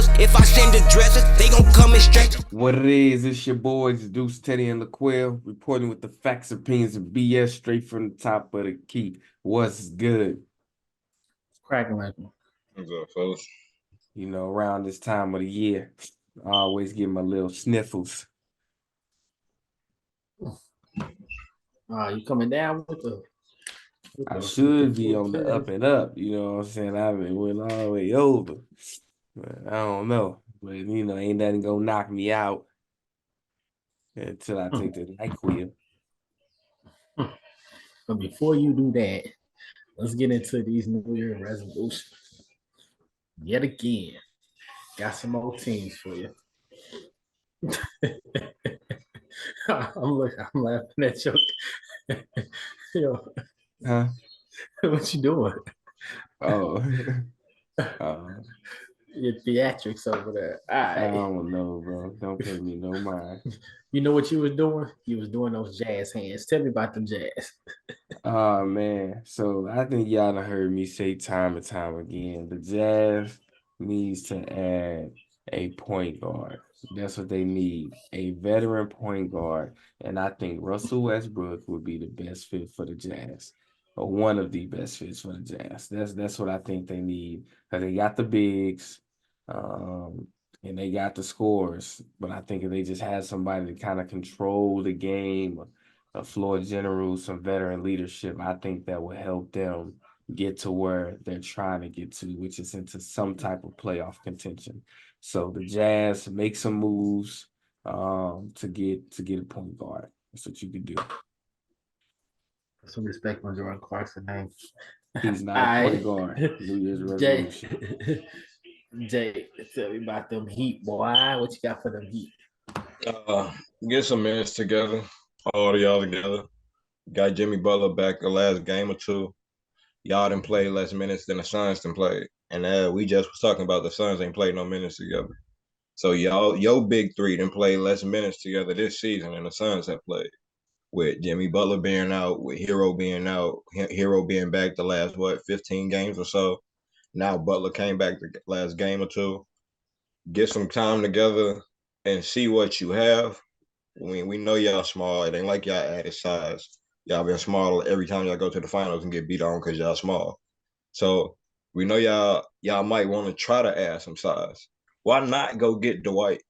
rappers. If I send the dressers, they gon' come and stretch. What it is, it's your boys, Deuce, Teddy, and LaQuell, reporting with the facts, opinions, and BS straight from the top of the key. What's good? Cracking like me. What's up, fellas? You know, around this time of the year, I always get my little sniffles. You coming down with the I should be on the up and up, you know what I'm saying? I've been went all the way over. But I don't know. But, you know, ain't nothing gonna knock me out until I take the NyQuil. But before you do that, let's get into these New Year resolutions. Yet again, got some more teams for you. I'm laughing at you. Yo, Huh? what you doing? Oh. Your theatrics over there. All right. I don't know, bro. Don't pay me no mind. You know what you was doing? You was doing those jazz hands. Tell me about them jazz. Oh man. So I think y'all done heard me say time and time again. The Jazz needs to add a point guard. That's what they need. A veteran point guard. And I think Russell Westbrook would be the best fit for the Jazz. Or one of the best fits for the Jazz. That's what I think they need. Because they got the bigs. And they got the scores. But I think if they just had somebody to kind of control the game, a floor general, some veteran leadership, I think that will help them get to where they're trying to get to, which is into some type of playoff contention. So the Jazz make some moves to get a point guard. That's what you can do. Some respect on Jordan Clarkson name. He's not a point guard. New Year's resolution. Jay, tell me about them Heat, boy. What you got for them Heat? Get some minutes together, all of y'all together. Got Jimmy Butler back the last game or two. Y'all didn't play less minutes than the Suns didn't play. And we just was talking about the Suns ain't played no minutes together. So your big three didn't play less minutes together this season than the Suns have played. With Jimmy Butler being out, with Hero being out, Hero being back the last, 15 games or so. Now Butler came back the last game or two. Get some time together and see what you have. I mean, we know y'all small. It ain't like y'all added size. Y'all been small every time y'all go to the finals and get beat on because y'all small. So we know y'all might want to try to add some size. Why not go get Dwight?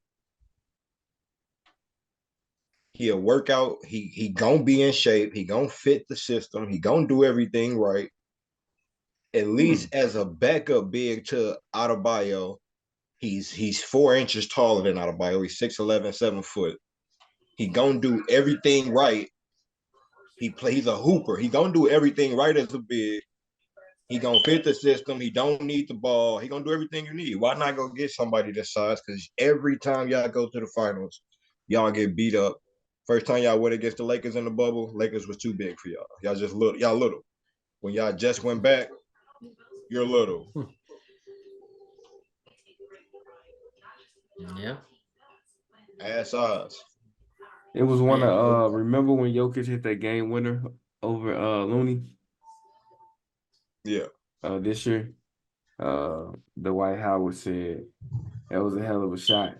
He'll work out. He gonna be in shape. He gonna fit the system. He gonna do everything right. At least as a backup big to Adebayo, he's 4 inches taller than Adebayo. He's 6'11", 7 foot. He gonna do everything right. He's a hooper. He gonna do everything right as a big. He gonna fit the system. He don't need the ball. He gonna do everything you need. Why not go get somebody this size? Because every time y'all go to the finals, y'all get beat up. First time y'all went against the Lakers in the bubble, Lakers was too big for y'all. Y'all just little. Y'all little. When y'all just went back, you're little. Yeah. Add size. It was one of remember when Jokic hit that game winner over Looney? Yeah. This year. Dwight Howard said that was a hell of a shot,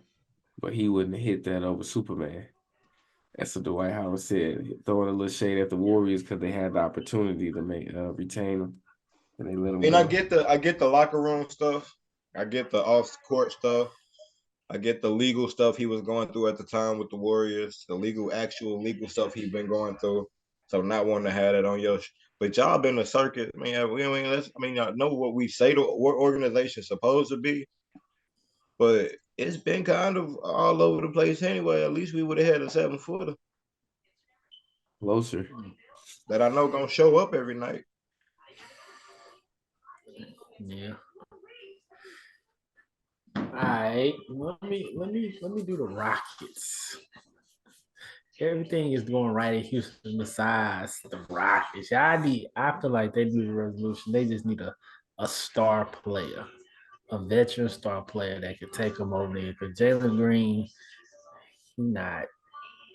but he wouldn't have hit that over Superman. That's what Dwight Howard said, throwing a little shade at the Warriors because they had the opportunity to retain him, and they let him go. I get the locker room stuff. I get the off court stuff. I get the legal stuff he was going through at the time with the Warriors, the actual legal stuff he's been going through. So not wanting to have it on your. But y'all been a circuit. Y'all know what we say to what organization's supposed to be, but it's been kind of all over the place anyway. At least we would have had a 7-footer closer that I know gonna show up every night. Yeah. All right. Let me do the Rockets. Everything is going right in Houston besides the Rockets. I feel like they do the resolution. They just need a star player, a veteran star player that could take them over there. Because Jalen Green, not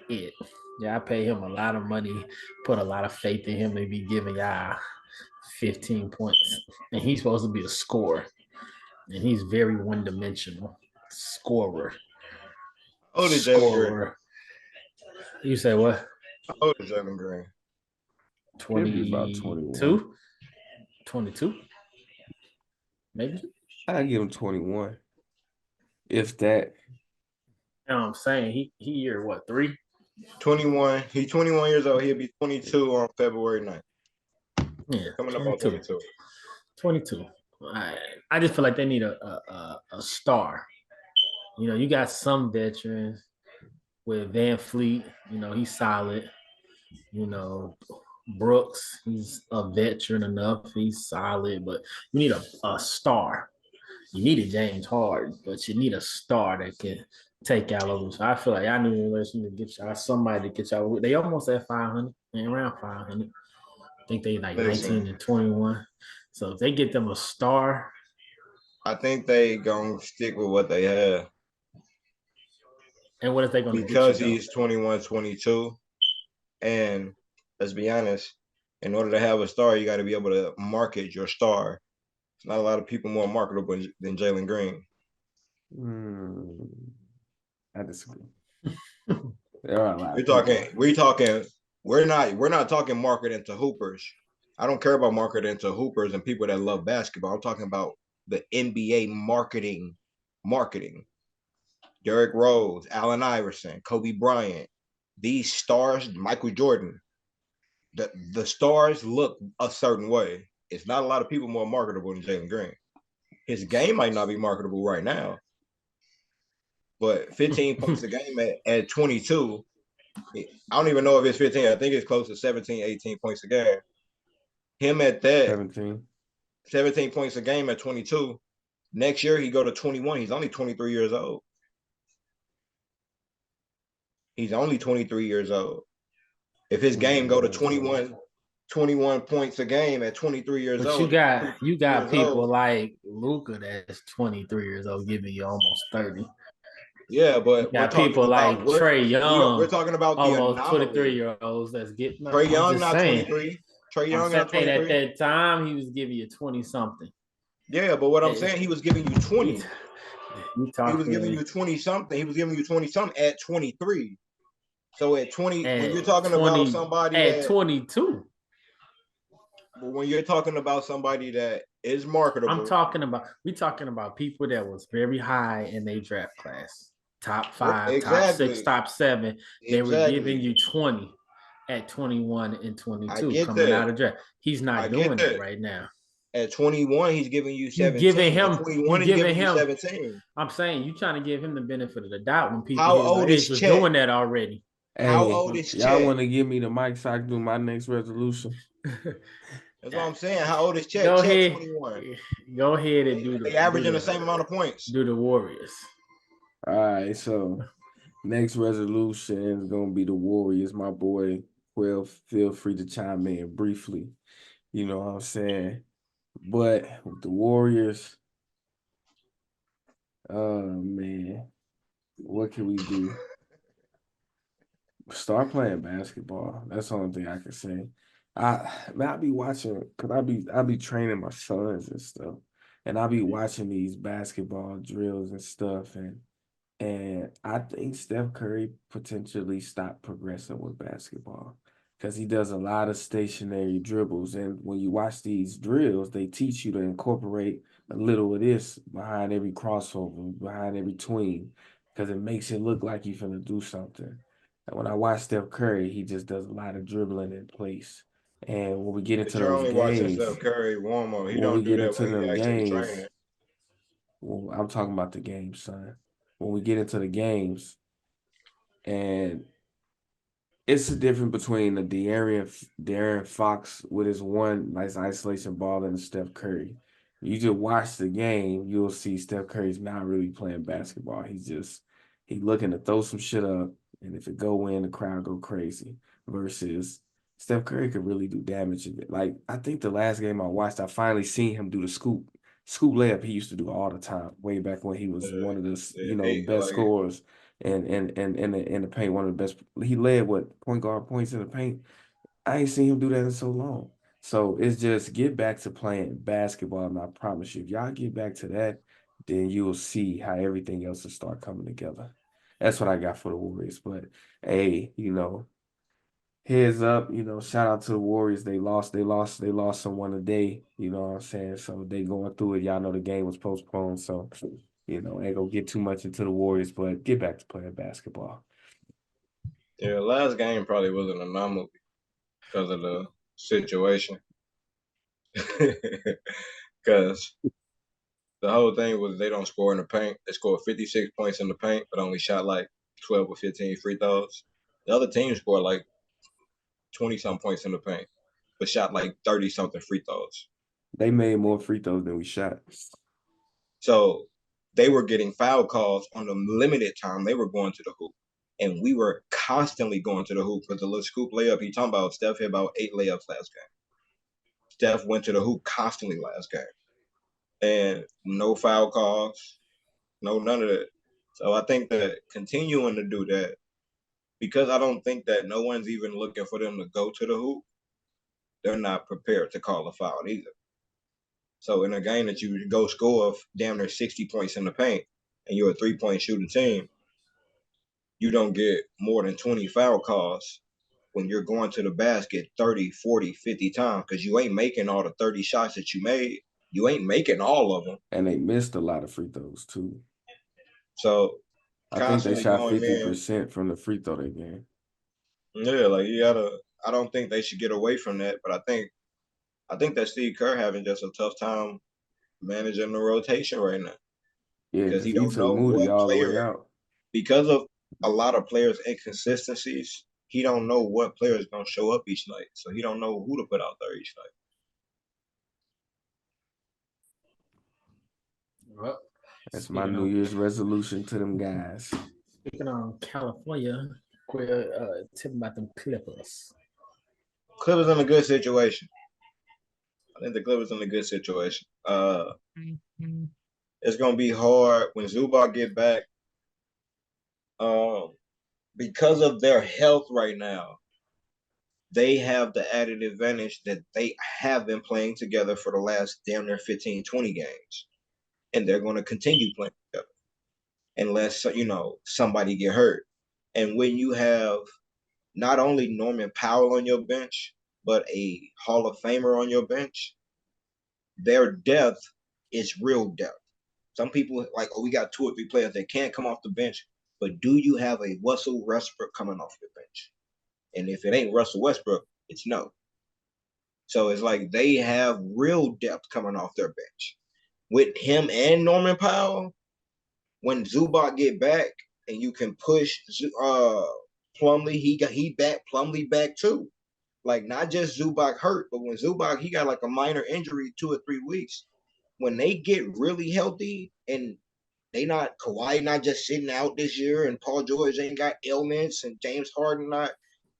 it. Yeah, I pay him a lot of money, put a lot of faith in him to be giving y'all 15 points. And he's supposed to be a scorer. And he's very one-dimensional. scorer. How old is Jalen Green? Scorer. You say what? How old is Jalen Green? He'll be about 22? 22? Maybe. I give him 21. If that. You know what I'm saying? He year what, 3? 21. He's 21 years old. He'll be 22 on February 9th. Yeah. Coming up on 22. 22. I just feel like they need a star. You know, you got some veterans with Van Fleet. You know, he's solid. You know, Brooks, he's a veteran enough. He's solid, but you need a star. You need a James Harden, but you need a star that can take y'all over. So I feel like I need to get y'all somebody to get y'all. They almost at 500, around 500. I think they like 19 and 21. So if they get them a star, I think they gonna stick with what they have. And what if they're going to because he's 21, 22. And let's be honest, in order to have a star, you got to be able to market your star. It's not a lot of people more marketable than Jalen Green. I disagree. There are a lot. We're not talking marketing to hoopers. I don't care about marketing to hoopers and people that love basketball. I'm talking about the NBA marketing. Derrick Rose, Allen Iverson, Kobe Bryant, these stars, Michael Jordan. The stars look a certain way. It's not a lot of people more marketable than Jalen Green. His game might not be marketable right now, but 15 points a game at 22, I don't even know if it's 15. I think it's close to 17, 18 points a game. Him at that 17 points a game at 22. Next year, he go to 21. He's only 23 years old. He's only 23 years old. If his game go to 21 points a game at 23 years old. But you got people like Luka that's 23 years old giving you almost 30. Yeah, but you got people like Trae Young. We're talking about almost 23-year-olds that's getting. Trae Young not 23. Trae Young not 23. At that time, he was giving you 20 something. Yeah, but what I'm saying, he was giving you 20. He was giving you 20 something. He was giving you 20 something at 23. So at 20, when you're talking about somebody at 22. But when you're talking about somebody that is marketable, we're talking about people that was very high in their draft class. Top 5, top 6, top 7. They were giving you 20 at 21 and 22 coming out of draft. He's not doing it right now. At 21, he's giving you 17. You're giving him 21, he's giving him 17. I'm saying you're trying to give him the benefit of the doubt when people How old is was doing that already. Hey, how old is y'all want to give me the mic so I can do my next resolution? That's what I'm saying. How old is Chet? Go Chet ahead. 21. Go ahead and do they averaging the same amount of points. Do the Warriors. All right, so next resolution is gonna be the Warriors. My boy, well, feel free to chime in briefly. You know what I'm saying? But with the Warriors, oh man, what can we do? Start playing basketball. That's the only thing I can say. I be watching because I be training my sons and stuff, and I be watching these basketball drills and stuff, and I think Steph Curry potentially stopped progressing with basketball because he does a lot of stationary dribbles, and when you watch these drills, they teach you to incorporate a little of this behind every crossover, behind every tween, because it makes it look like you're finna do something. And when I watch Steph Curry, he just does a lot of dribbling in place. And when we get into those games, watching Steph Curry warm up. He don't do that when he actually training. Well, I'm talking about the game, son. When we get into the games, and it's the difference between the De'Aaron Fox with his one nice isolation ball and the Steph Curry. You just watch the game, you'll see Steph Curry's not really playing basketball. He's looking to throw some shit up. And if it go in, the crowd go crazy. Versus Steph Curry could really do damage. Like, I think the last game I watched, I finally seen him do the scoop layup. He used to do all the time, way back when he was one of the best scorers and in the paint. One of the best. He led point guard points in the paint. I ain't seen him do that in so long. So it's just get back to playing basketball. And I promise you, if y'all get back to that, then you'll see how everything else will start coming together. That's what I got for the Warriors. But hey, heads up, shout out to the Warriors. They lost someone today. You know what I'm saying? So they going through it. Y'all know the game was postponed. So, ain't gonna get too much into the Warriors, but get back to playing basketball. Yeah, last game probably was an anomaly because of the situation. Because the whole thing was they don't score in the paint. They scored 56 points in the paint, but only shot like 12 or 15 free throws. The other team scored like 20-some points in the paint, but shot like 30-something free throws. They made more free throws than we shot. So they were getting foul calls on the limited time they were going to the hoop. And we were constantly going to the hoop because the little scoop layup he talking about, Steph hit about 8 layups last game. Steph went to the hoop constantly last game. And no foul calls, no none of that. So I think that continuing to do that, because I don't think that no one's even looking for them to go to the hoop, they're not prepared to call a foul either. So in a game that you go score damn near 60 points in the paint and you're a 3-point shooting team, you don't get more than 20 foul calls when you're going to the basket 30, 40, 50 times because you ain't making all the 30 shots that you made. You ain't making all of them. And they missed a lot of free throws too. So I think they shot 50% from the free throw game. Yeah, like you gotta. I don't think they should get away from that, but I think that Steve Kerr having just a tough time managing the rotation right now. Yeah, because he took don't know Moody what all the way player. out. Because of a lot of players' inconsistencies, he don't know what player is gonna show up each night. So he don't know who to put out there each night. Well, That's my New Year's resolution to them guys. Speaking on California, we're tipping about them Clippers. Clippers in a good situation. I think the Clippers in a good situation. It's gonna be hard when Zubac get back. Because of their health right now, they have the added advantage that they have been playing together for the last damn near 15, 20 games. And they're going to continue playing together unless, somebody get hurt. And when you have not only Norman Powell on your bench, but a Hall of Famer on your bench, their depth is real depth. Some people like, we got 2 or 3 players that can't come off the bench, but do you have a Russell Westbrook coming off the bench? And if it ain't Russell Westbrook, it's no. So it's like they have real depth coming off their bench. With him and Norman Powell, when Zubac get back and you can push Plumlee, he back Plumlee back too. Like not just Zubac hurt, but when Zubac he got like a minor injury 2 or 3 weeks. When they get really healthy and Kawhi not just sitting out this year and Paul George ain't got ailments and James Harden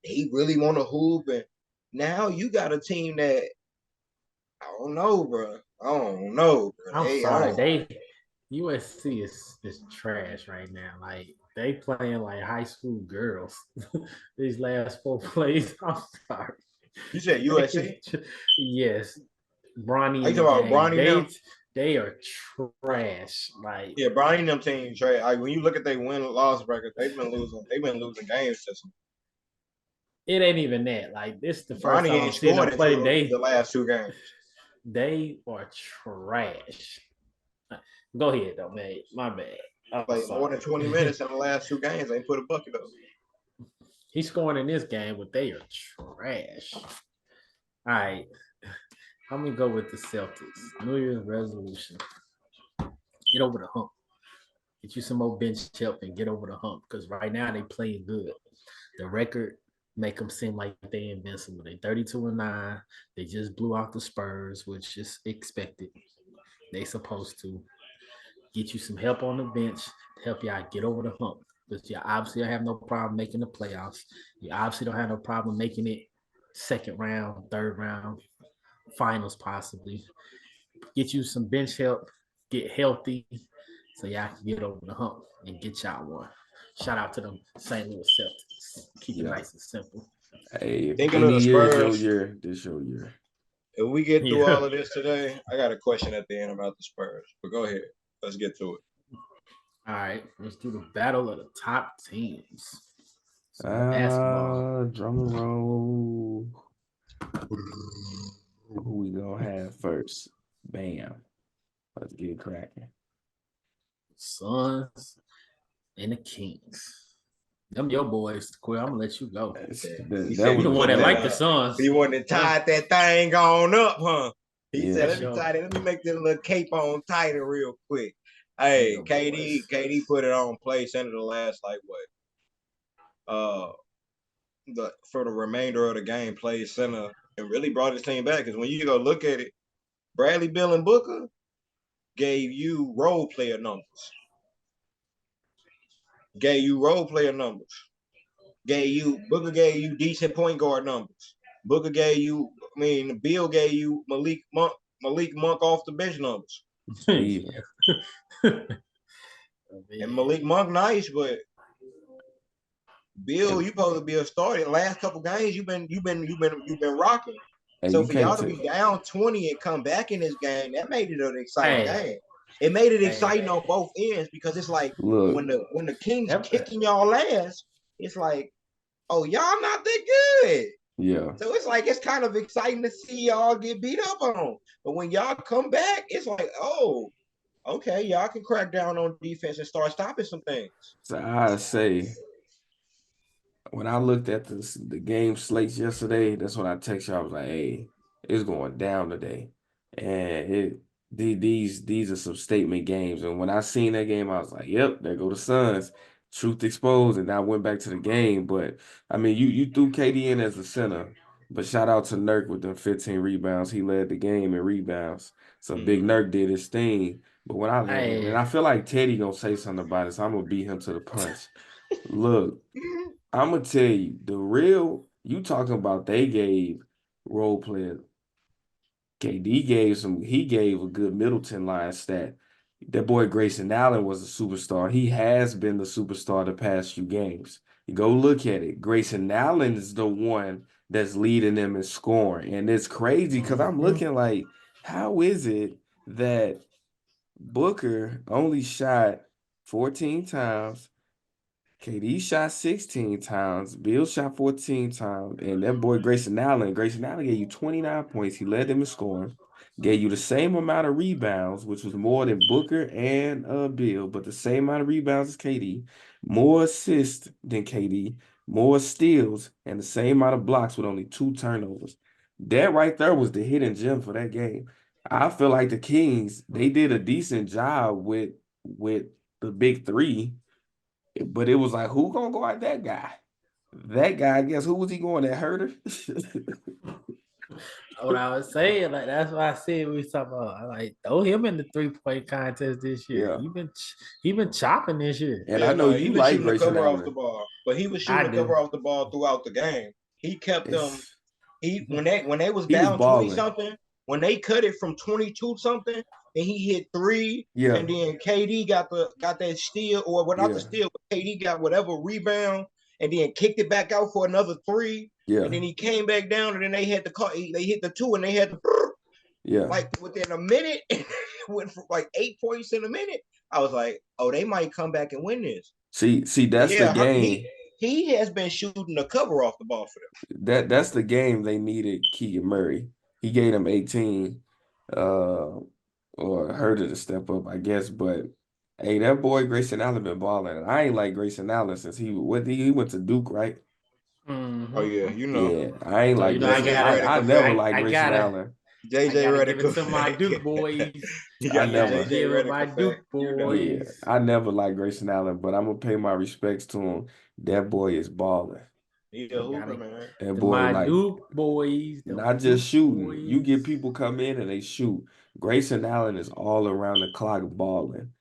he really want to hoop, and now you got a team that I don't know, bro. I'm sorry, USC is trash right now. Like they playing like high school girls. These last 4 plays, I'm sorry. You said USC? Yes, Bronny. Are you talking about Bronny? They are trash. Like yeah, Bronny and them teams trash. Like when you look at their win-loss record, they've been losing games to some. It ain't even that. Like this is the first Bronny time I'm seeing them play. The last 2 games. They are trash. Go ahead though, man. My bad. Like more than 20 minutes in the last 2 games, they put a bucket up. He's scoring in this game, but they are trash. All right. I'm gonna go with the Celtics. New Year's resolution. Get over the hump. Get you some more bench help and get over the hump. Because right now they playing good. The record make them seem like they invincible. They 32-9. They just blew out the Spurs, which is expected. They supposed to get you some help on the bench to help y'all get over the hump. Because you obviously don't have no problem making the playoffs. You obviously don't have no problem making it 2nd round, 3rd round, finals possibly. Get you some bench help, get healthy, so y'all can get over the hump and get y'all one. Shout out to them St. Louis Celtics. Keep it nice and simple. Hey, thinking of the Spurs, this your year. If we get through all of this today, I got a question at the end about the Spurs. But go ahead. Let's get to it. All right, let's do the battle of the top teams. So basketball. Drum and roll. Who we gonna have first? Bam. Let's get it cracking. Suns and the Kings. Them your boys, Quill. I'm gonna let you go. He That said was You the one that like the bad. Suns. He wanted to tie that thing on up, huh? He Yeah. said, "Let me Sure. tie that. Let me make this little cape on tighter real quick." Hey, Your KD put it on play center the last for the remainder of the game, played center and really brought his team back. Because when you go look at it, Bradley, Bill, and Booker gave you role player numbers. Booker gave you decent point guard numbers. Bill gave you Malik Monk off the bench numbers. Even. And Malik Monk nice, but Bill, you supposed to be a starter. The last couple games, you've been rocking. And So you for can't y'all to be down 20 and come back in this game, that made it an exciting game. It made it exciting on both ends because it's like look, when the Kings kicking y'all ass, it's like, oh, y'all not that good. yeah. So it's like it's kind of exciting to see y'all get beat up on. But when y'all come back, it's like, oh, okay, y'all can crack down on defense and start stopping some things. So I say, when I looked at the game slates yesterday, that's when I texted you. I was like, "Hey, it's going down today," and these are some statement games. And when I seen that game, I was like, "Yep, there go the Suns." Truth exposed, and I went back to the game. But I mean, you threw KD in as the center, but shout out to Nurk with the 15 rebounds. He led the game in rebounds. So Big Nurk did his thing. But when I feel like Teddy gonna say something about it, so I'm gonna beat him to the punch. Look. I'm gonna tell you the real. You talking about they gave role player. KD gave some. He gave a good Middleton line stat. That boy Grayson Allen was a superstar. He has been the superstar the past few games. You go look at it. Grayson Allen is the one that's leading them in scoring, and it's crazy because I'm looking like, how is it that Booker only shot 14 times? KD shot 16 times. Bill shot 14 times. And that boy Grayson Allen gave you 29 points. He led them in scoring. Gave you the same amount of rebounds, which was more than Booker and Bill, but the same amount of rebounds as KD. More assists than KD. More steals, and the same amount of blocks with only 2 turnovers. That right there was the hidden gem for that game. I feel like the Kings, they did a decent job with the big three. But it was like, who gonna go at that guy? That guy, I guess, who was he going at? Herder? What I was saying, like that's why I said we talking about. I like throw him in the 3-point contest this year. Yeah. He been chopping this year. And I know he you was like shooting the Grayson cover off Allen. the ball, but he was shooting the cover off the ball throughout the game. He kept them. When they was down 20 something, when they cut it from 22 something, and he hit 3, and then KD got that steal, or not the steal, but KD got whatever rebound, and then kicked it back out for another 3. And then he came back down, and then they had they hit the 2, and they had like within a minute, went for like 8 points in a minute. I was like, oh, they might come back and win this. See, that's the game. He has been shooting the cover off the ball for them. That's the game they needed Keegan Murray. He gave them 18, or Herder to step up, I guess. But hey, that boy Grayson Allen been balling. I ain't like Grayson Allen since he went to Duke, right? Mm-hmm. Oh yeah, you know. Yeah, I ain't like Grayson. I never liked Grayson Allen. JJ Redick, give it to my Duke boys. I never give it my Duke boys. Yeah, I never liked Grayson Allen, but I'm gonna pay my respects to him. That boy is balling. He's a hooper, man. That boy, like, Duke boys, not just shooting. You get people come in and they shoot. Grayson Allen is all around the clock balling,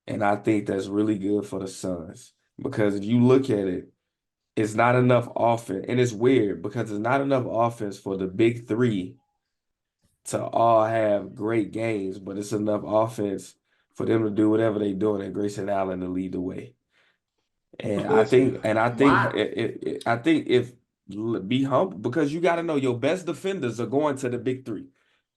and I think that's really good for the Suns because if you look at it, it's not enough offense, and it's weird because it's not enough offense for the big three to all have great games, but it's enough offense for them to do whatever they're doing and Grayson Allen to lead the way. And I think if be humble because you got to know your best defenders are going to the big three.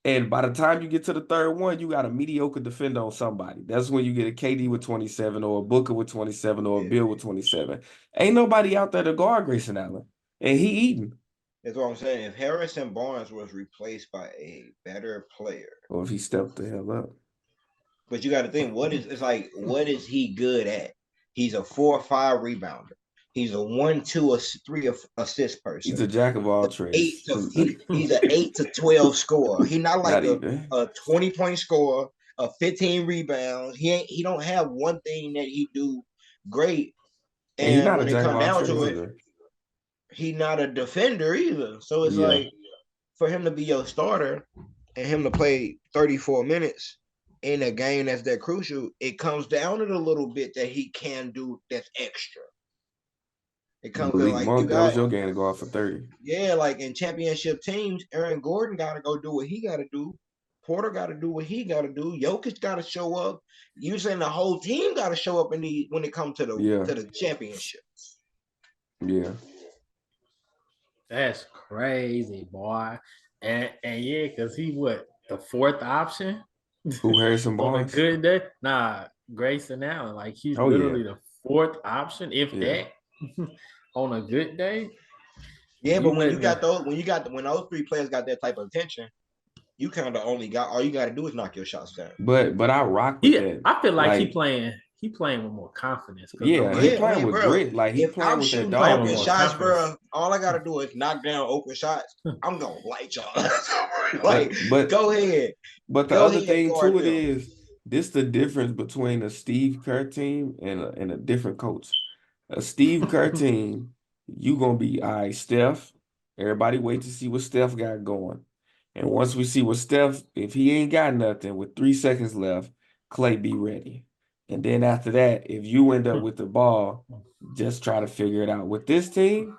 And by the time you get to the third one, you got a mediocre defender on somebody. That's when you get a KD with 27 or a Booker with 27 or a Bill with 27. Ain't nobody out there to guard Grayson Allen. And he eating. That's what I'm saying. If Harrison Barnes was replaced by a better player, Or if he stepped the hell up. but you got to think, what is he good at? He's a 4 or 5 rebounder. He's a 1, 2, or 3 assist person. He's a jack of all trades. He's an 8 to 12 scorer. He's not like a 20-point scorer, a 15 rebounds. He don't have one thing that he do great. And And when it comes down to it, either. he's not a defender either. So it's like for him to be your starter and him to play 34 minutes in a game that's that crucial, it comes down to the little bit that he can do that's extra. It comes to like that was your game to go out for 30. Yeah, like in championship teams, Aaron Gordon got to go do what he got to do. Porter got to do what he got to do. Jokic got to show up. You saying the whole team got to show up when it comes to the championship. Yeah. That's crazy, boy. And yeah, because he the fourth option? Who, Harrison Barnes? On a good day? Nah, Grayson Allen. Like he's literally the fourth option, if that, on a good day. Yeah, but when those 3 players got that type of attention, you kind of only got all you got to do is knock your shots down. But I rock with that. I feel like he playing with more confidence. Yeah, he playing with grit. Like he playing with that dog. Open shots, bro. All I gotta do is knock down open shots. I'm gonna light y'all. But go ahead. But the other thing to it is this the difference between a Steve Kerr team and a different coach. A Steve Kerr team, you gonna be all right, Steph. Everybody wait to see what Steph got going. And once we see what Steph, if he ain't got nothing with 3 seconds left, Clay be ready. And then after that, if you end up with the ball, just try to figure it out. With this team,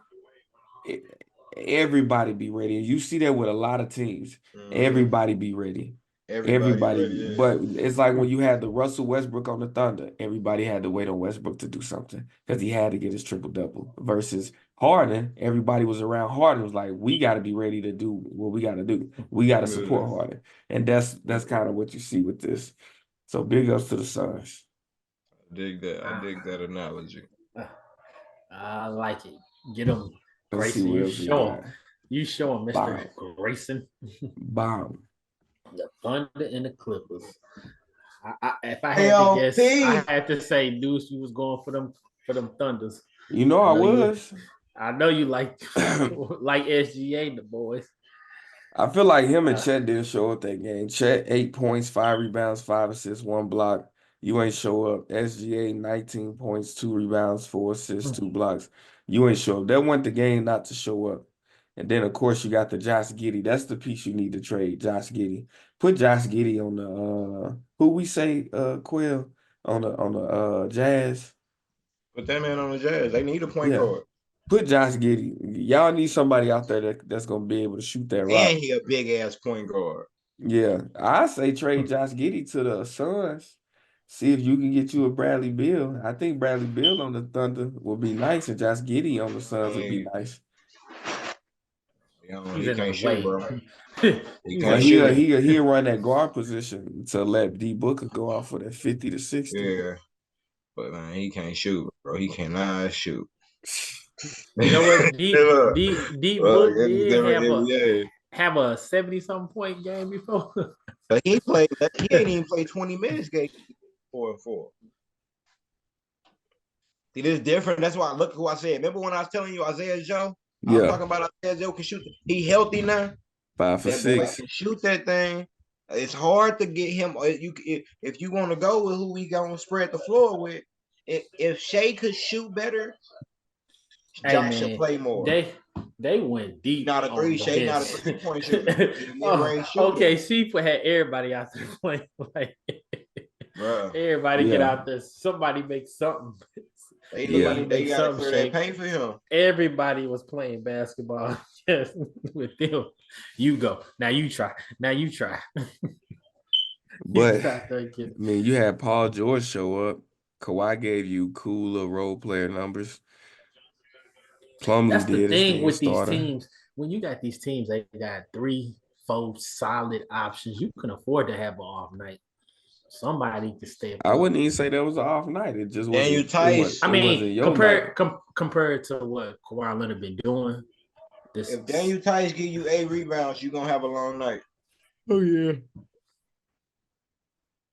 everybody be ready. And you see that with a lot of teams. Everybody be ready. Everybody. Ready. But it's like when you had the Russell Westbrook on the Thunder, everybody had to wait on Westbrook to do something because he had to get his triple-double. Versus Harden, everybody was around Harden. It was like, we got to be ready to do what we got to do. We got to support Harden. And that's kind of what you see with this. So big ups to the Suns. I dig that analogy. I like it. Get him, Grayson. You show him, Mr. Grayson. Bomb. The Thunder and the Clippers. If I had to guess, I had to say Deuce, you was going for them Thunders. You know I was. I know you like SGA and the boys. I feel like him and Chet didn't show up that game. Chet 8 points, 5 rebounds, 5 assists, 1 block. You ain't show up. SGA 19 points, 2 rebounds, 4 assists, 2 blocks. You ain't show up. That wasn't the game not to show up. And then of course you got the Josh Giddey. That's the piece you need to trade, Josh Giddey. Put Josh Giddey on the who we say Quill on the Jazz. Put that man on the Jazz. They need a point guard. Put Josh Giddey. Y'all need somebody out there that's gonna be able to shoot that rock. And he a big ass point guard. Yeah, I say trade Josh Giddey to the Suns. See if you can get you a Bradley Beal. I think Bradley Beal on the Thunder will be nice, and Josh Giddey on the Suns would be nice. He can't shoot, bro. He'll run that guard position to let D Booker go off for that 50 to 60. Yeah, but man, he can't shoot, bro. He cannot shoot. You know what? D Book did have a 70-something point game before. But he ain't even played 20 minutes game 4-4. See, this is different. That's why look who I said. Remember when I was telling you Isaiah Joe? I was talking about Isaiah Joe can shoot. He healthy now. 5 for 6. Can shoot that thing. It's hard to get him. If you want to go with who we gonna spread the floor with, if Shea could shoot better, Josh should play more. They went deep. Not a 3 Shea, not a 3-point shooter. Okay, Sheepa had everybody out there playing like everybody get out there. Somebody make something. They got to clear that paint for him. Everybody was playing basketball with them. You go. Now you try. But I mean, you had Paul George show up. Kawhi gave you cool little role player numbers. Plumlee That's the did thing with these teams. When you got these teams, they got 3, 4 solid options. You can afford to have an off night. Somebody can step I up. wouldn't even say that was an off night. It just Daniel wasn't. Tice. I It wasn't mean, your night. compared to what Kawhi Leonard been doing. If Daniel Tice give you 8 rebounds, you're gonna have a long night. Oh yeah.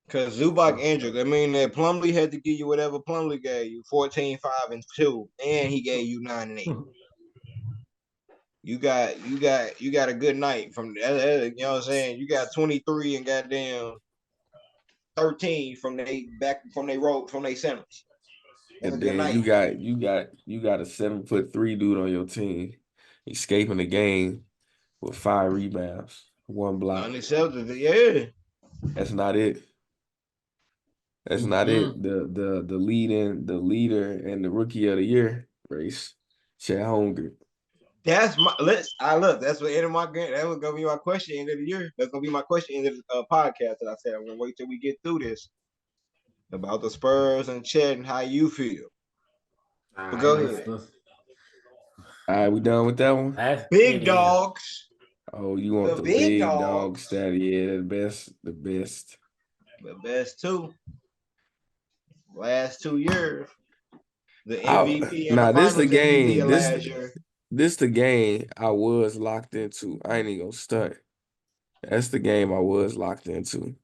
Because Zubac injured. I mean that Plumlee had to give you whatever Plumlee gave you, 14, 5, and 2, and he gave you 9 and 8. You got a good night from that. You know what I'm saying? You got 23 and goddamn 13 from they centers. That's a And good then night. you got a 7'3" dude on your team escaping the game with 5 rebounds, 1 block. Unacceptable, yeah. That's not it. That's not it. The leader and the rookie of the year race, Chet Holmgren. That's my that's what end of my game. That was gonna be my question end of the year. That's gonna be my question end of the podcast that I said I'm gonna wait till we get through this about the Spurs and Chet and how you feel. But go ahead. All right, we done with that one? Big Dawgs. Oh, you want The the Big big Dawgs. dog stat? Yeah, the best. The best 2. Last 2 years. The MVP and now the this finals the game. MVP of last year. This the game I was locked into. I ain't even gonna stunt. That's the game I was locked into.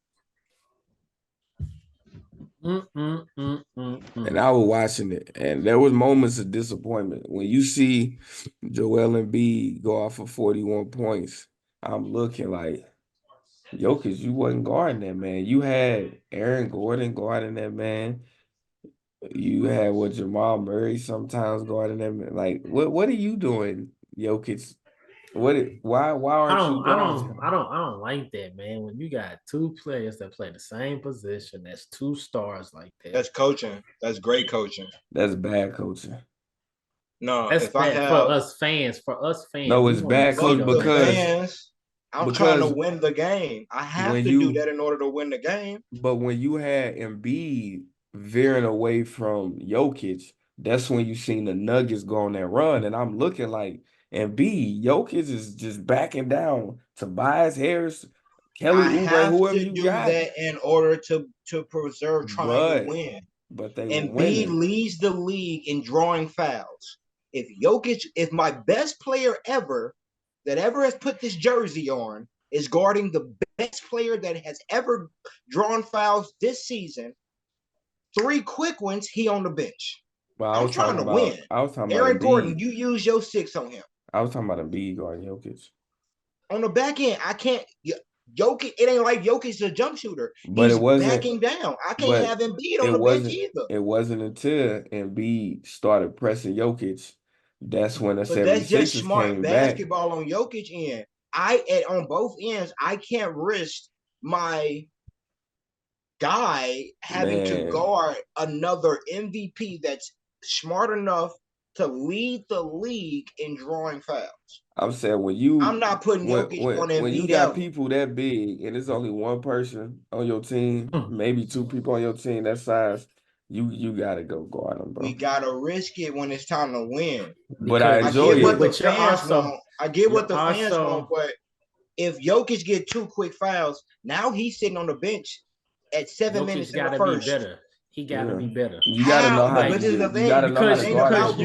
And I was watching it, and there was moments of disappointment. When you see Joel Embiid go off for 41 points, I'm looking like, Jokic, you wasn't guarding that man. You had Aaron Gordon guarding that man. You had Jamal Murray sometimes guarding that man. Like, what are you doing, Jokic? Why aren't you guarding him? I don't like that, man. When you got 2 players that play the same position, that's 2 stars like that. That's coaching. That's great coaching. That's bad coaching. No, that's bad for us fans. No, it's bad coaching because I'm trying to win the game. I have to do that in order to win the game. But when you had Embiid veering away from Jokic, that's when you seen the Nuggets go on that run. And I'm looking like Embiid, Jokic is just backing down. Tobias Harris, Kelly Oubre, whoever you got. I have to do that in order to preserve trying to win. But they Embiid were winning. leads the league in drawing fouls. If my best player ever that ever has put this jersey on is guarding the best player that has ever drawn fouls this season, 3 quick ones, he on the bench. Well, I'm trying to win. I was talking Aaron about Gordon, Embiid. you use your 6 on him. I was talking about Embiid guarding Jokic. On the back end, I can't. Jokic, it ain't like Jokic's a jump shooter. But He's it wasn't backing down. I can't have Embiid on the bench either. It wasn't until Embiid started pressing Jokic, that's when the 76ers that's just smart basketball back. on Jokic end. On both ends, I can't risk my guy having to guard another MVP that's smart enough to lead the league in drawing fouls. I'm saying I'm not putting Jokic on Embiid. When you got people that big and it's only one person on your team, maybe 2 people on your team that size, you gotta go guard them, bro. We gotta risk it when it's time to win. But I enjoy it. I get what the fans want, but if Jokic get 2 quick fouls, now he's sitting on the bench at 7 minutes in the first. Be better. He gotta be better. You gotta know how to do it. You gotta know how to guard.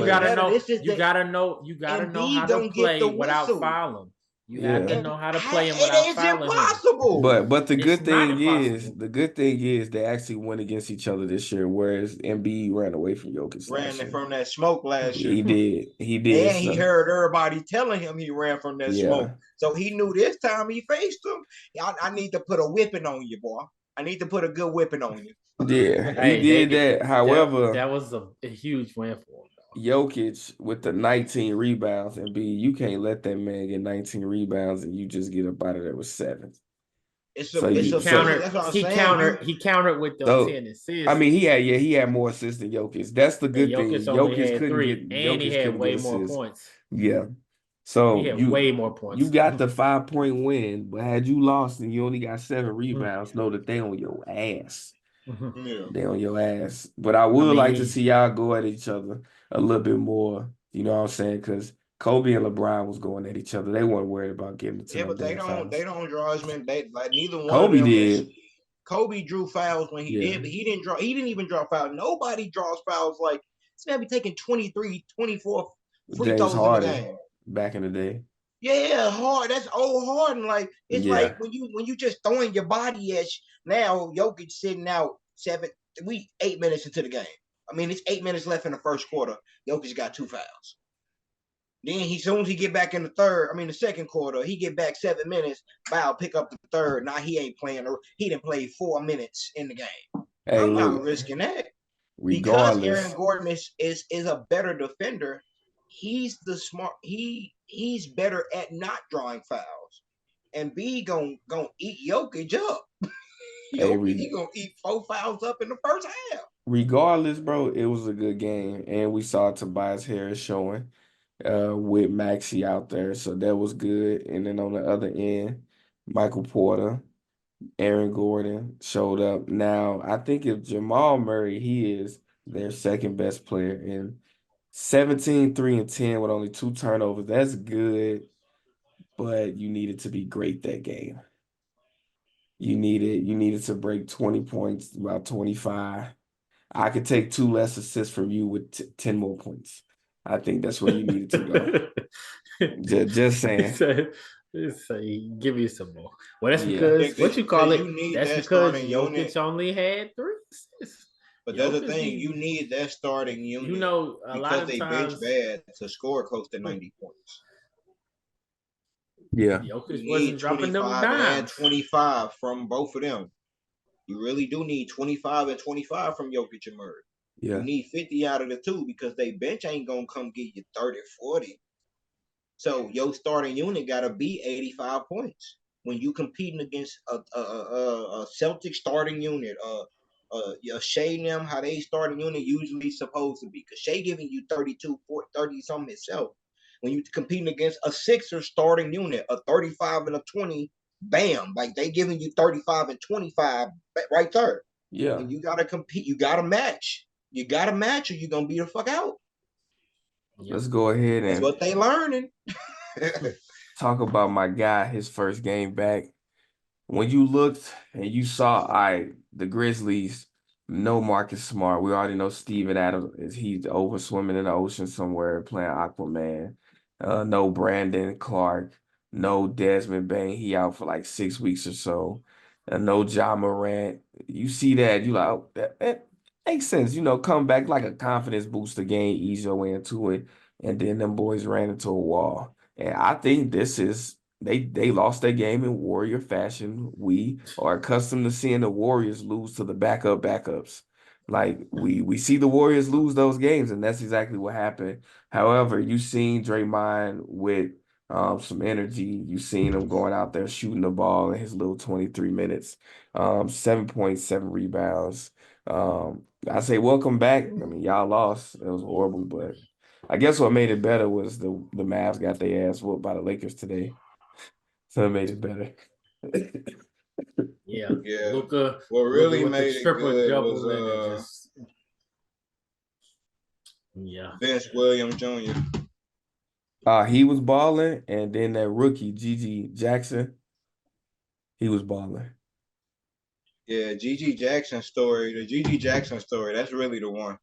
You gotta know how to play without fouling. You have to know how to play him without fouling. It's impossible. But the good thing is they actually went against each other this year, whereas Embiid ran away from Jokic. Ran from that smoke last year. He did. And he heard everybody telling him he ran from that smoke. So he knew this time he faced him. I need to put a whipping on you, boy. I need to put a good whipping on you. Yeah, he did that. However, that was a huge win for him. Jokic with the 19 rebounds, and you can't let that man get 19 rebounds and you just get up out of there with 7. He countered with those 10 assists. I mean, he had more assists than Jokic. That's the good thing. Jokic couldn't 3, and he had way more points. Yeah. So he had way more points. You got the 5-point win, but had you lost and you only got 7 rebounds, know that they on your ass. They on your ass. But I would like to see y'all go at each other a little bit more. You know what I'm saying? Because Kobe and LeBron was going at each other. They weren't worried about getting into Yeah, no but they damn don't fouls. draw as many. They like neither one of Kobe them is. did. Kobe drew fouls when he Yeah. did, but he didn't even draw fouls. Nobody draws fouls like this man be taking 23, 24 free James throws in the Harden game. back in the day. Yeah, hard. That's old Harden. Like it's Yeah. like when you just throwing your body at now. Jokic sitting out 8 minutes into the game. I mean, it's 8 minutes left in the first quarter. Jokic got 2 fouls. Then as soon as he get back in the second quarter, he get back 7 minutes. Bow, pick up the third. Now he ain't playing. He didn't play 4 minutes in the game. Hey, I'm look, not risking that because regardless, Aaron Gordon is a better defender. He's the smart. He's better at not drawing fouls, and B gonna eat Jokic up. Jokic he gonna eat 4 fouls up in the first half. regardless, bro, it was a good game, and we saw Tobias Harris showing with Maxey out there, so that was good. And then on the other end, Michael Porter, Aaron Gordon showed up. Now, I think if Jamal Murray, he is their second best player in 17, 3, and 10 with only 2 turnovers. That's good, but you needed to be great that game. You needed to break 20 points, about 25. I could take 2 less assists from you with 10 more points. I think that's where you needed to go. Just saying. Give me some more. Well, that's Yeah. because what you call it. You need That's that because starting Jokic unit. only had 3 assists. But that's the Jokic thing. need- You need that starting unit. You know, a lot because of they times bench bad to score close to 90 points. Yeah. Jokic You wasn't need dropping them 25 and dimes. 25 from both of them. You really do need 25 and 25 from Jokic and Murray. Yeah. You need 50 out of the 2 because they bench ain't going to come get you 30, 40. So your starting unit got to be 85 points. When you competing against a Celtic starting unit, Shea and them, how they starting unit usually supposed to be. Because Shea giving you 32, 40, 30 something itself. When you competing against a Sixer starting unit, a 35 and a 20, bam, like they giving you 35 and 25 right there. Yeah. And you got to compete. You got to match. You got to match or you're going to be the fuck out. Let's go ahead That's and what they learning. talk about my guy, his first game back. When you looked and you saw, all right, the Grizzlies, no Marcus Smart. We already know Steven Adams, he's over swimming in the ocean somewhere playing Aquaman. No Brandon Clark, no Desmond Bain. He out for like 6 weeks or so. No Ja Morant. You see that, you like, oh, that makes sense. You know, come back like a confidence booster game, ease your way into it. And then them boys ran into a wall. And I think this is they lost their game in Warrior fashion. We are accustomed to seeing the Warriors lose to the backups. Like we see the Warriors lose those games, and that's exactly what happened. However, you seen Draymond with some energy. You seen him going out there shooting the ball in his little 23 minutes, 7.7 rebounds. I say welcome back. I mean, y'all lost. It was horrible, but I guess what made it better was the Mavs got their ass whooped by the Lakers today. So it made it better. Yeah. Yeah. Luka What really with made the it triple good double was and it just Vince Williams Jr. He was balling, and then that rookie Gigi Jackson, he was balling. Yeah, Gigi Jackson story. The Gigi Jackson story. That's really the one.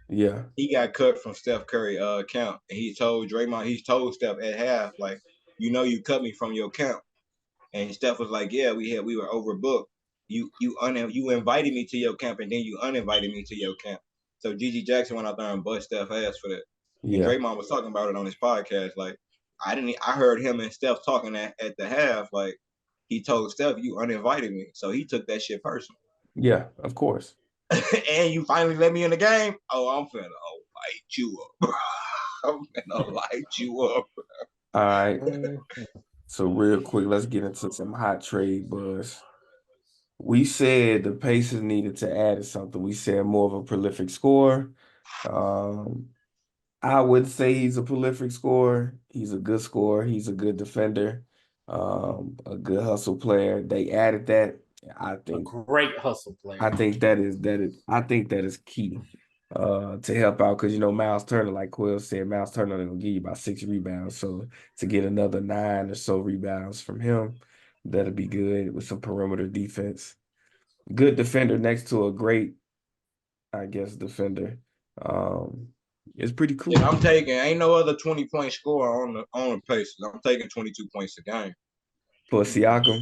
Yeah. He got cut from Steph Curry account, and he told Draymond. He told Steph at half, like, you cut me from your account. And Steph was like, yeah, we were overbooked. You invited me to your camp, and then you uninvited me to your camp. So Gigi Jackson went out there and bust Steph ass for that. And Yeah. Draymond was talking about it on his podcast. Like, I heard him and Steph talking at the half. Like, he told Steph, you uninvited me. So he took that shit personal. Yeah, of course. And you finally let me in the game. Oh, I'm finna light you up, bro. I'm finna light you up. All right. So real quick, let's get into some hot trade buzz. We said the Pacers needed to add something. We said more of a prolific scorer. I would say he's a prolific scorer. He's a good scorer. He's a good defender. A good hustle player. They added that. I a think great hustle player. I think that is key. to help out because Miles Turner, like Quill said, Miles Turner gonna give you about 6 rebounds. So to get another 9 or so rebounds from him, that'll be good with some perimeter defense. Good defender next to a great, I guess, defender. It's pretty cool. Yeah, I'm taking ain't no other 20-point scorer on the Pacers. I'm taking 22 points a game. For Siakam.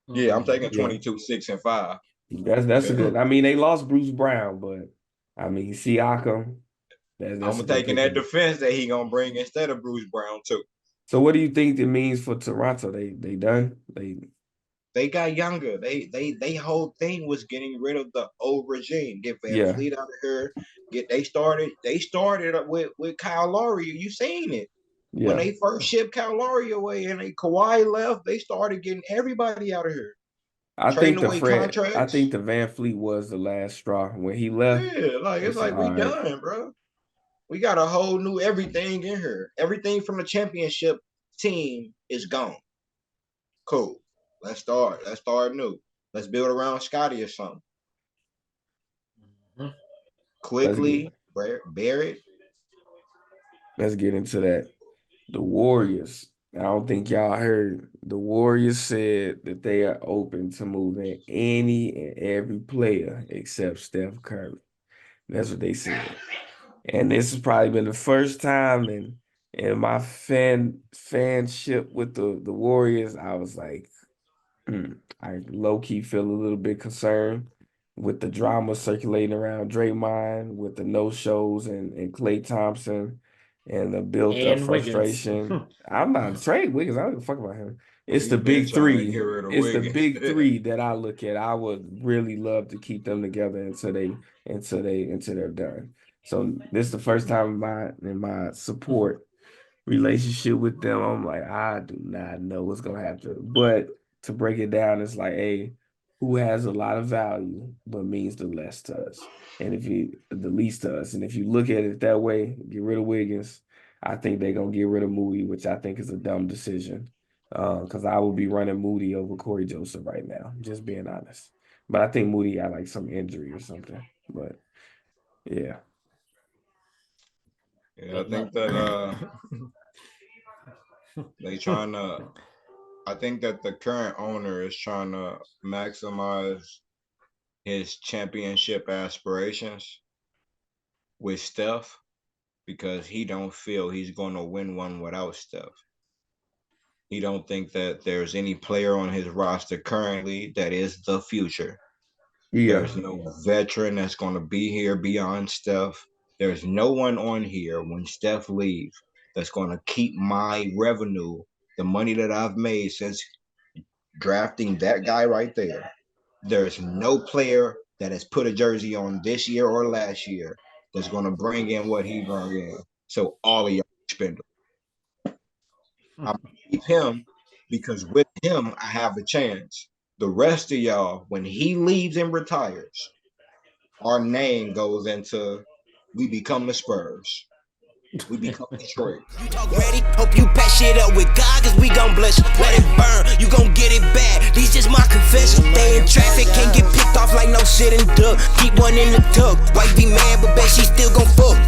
Yeah, I'm taking Yeah. 22, 6, and 5. That's a good. I mean, they lost Bruce Brown, but I mean Siakam. That's I'm taking that defense that he gonna bring instead of Bruce Brown too. So what do you think it means for Toronto? They done? They got younger. They whole thing was getting rid of the old regime. Get Van Fleet out of here. They started with Kyle Lowry. You seen it. Yeah. When they first shipped Kyle Lowry away and Kawhi left, they started getting everybody out of here. I think the Van Fleet was the last straw when he left. Yeah, it's like we done, bro. We got a whole new everything in here. Everything from the championship team is gone. Cool. Let's start new. Let's build around Scotty or something. Mm-hmm. Quickly, Barrett. Let's get into that. The Warriors. I don't think y'all heard. The Warriors said that they are open to moving any and every player except Steph Curry. That's what they said. And this has probably been the first time in my fanship with the Warriors, I was like, I low-key feel a little bit concerned with the drama circulating around Draymond, with the no-shows and Klay Thompson and the built-up frustration. I'm not Trey Wiggins. I don't give a fuck about him. It's the big three. It's the big three that I look at. I would really love to keep them together until they're done. So this is the first time in my support relationship with them. I'm like, I do not know what's gonna happen. But to break it down, it's like, hey, who has a lot of value but means the least to us, the least to us. And if you look at it that way, get rid of Wiggins. I think they're gonna get rid of Moody, which I think is a dumb decision. Because I would be running Moody over Corey Joseph right now, just being honest. But I think Moody had like some injury or something. But yeah. Yeah, I think that I think that the current owner is trying to maximize his championship aspirations with Steph because he don't feel he's going to win one without Steph. He don't think that there's any player on his roster currently that is the future. Yeah. There's no veteran that's going to be here beyond Steph. There's no one on here when Steph leaves that's going to keep my revenue, the money that I've made since drafting that guy right there. There's no player that has put a jersey on this year or last year that's going to bring in what he brought in. So all of y'all spend him. I'm going to keep him because with him, I have a chance. The rest of y'all, when he leaves and retires, our name goes into we become the Spurs. We become Detroit. You talk ready? Hope you pack shit up with God, cause we gon' bless you. Let it burn, you gon' get it back. These just my confession. They in traffic, can't get picked off like no shit and duck. Keep one in the tug. Wife be mad, but bet she still gon' fuck.